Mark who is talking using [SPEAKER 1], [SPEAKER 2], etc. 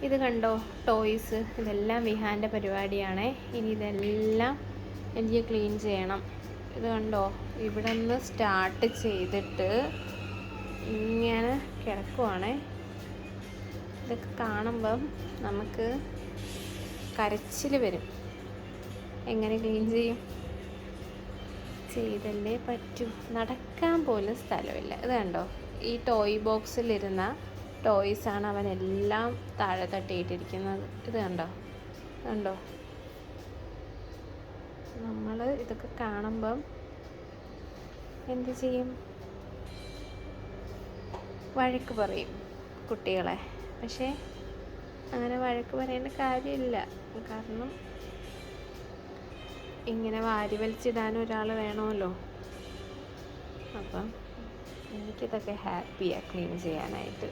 [SPEAKER 1] ഇത് കണ്ടോ ടോയ്സ്, ഇതെല്ലാം വിഹാൻ്റെ പരിപാടിയാണേ. ഇനി ഇതെല്ലാം എനിക്ക് ക്ലീൻ ചെയ്യണം. ഇത് കണ്ടോ, ഇവിടെ നിന്ന് സ്റ്റാർട്ട് ചെയ്തിട്ട് ഇങ്ങനെ കിടക്കുവാണേ. ഇതൊക്കെ കാണുമ്പം നമുക്ക് കരച്ചിൽ വരും. എങ്ങനെ ക്ലീൻ ചെയ്യും? ചെയ്തല്ലേ പറ്റൂ. നടക്കാൻ പോലും സ്ഥലമില്ല. ഇത് കണ്ടോ, ഈ ടോയ് ബോക്സിലിരുന്ന ടോയ്സാണ് അവനെല്ലാം താഴെ തട്ടിയിട്ടിരിക്കുന്നത്. ഇത് കണ്ടോ കണ്ടോ. നമ്മൾ ഇതൊക്കെ കാണുമ്പം എന്ത് ചെയ്യും? വഴക്ക് പറയും കുട്ടികളെ. പക്ഷേ അങ്ങനെ വഴക്ക് പറയേണ്ട കാര്യമില്ല. കാരണം ഇങ്ങനെ വാരി വലിച്ചിടാൻ ഒരാൾ വേണമല്ലോ. അപ്പം എനിക്കിതൊക്കെ ഹാപ്പിയാണ് ക്ലീൻ ചെയ്യാനായിട്ട്.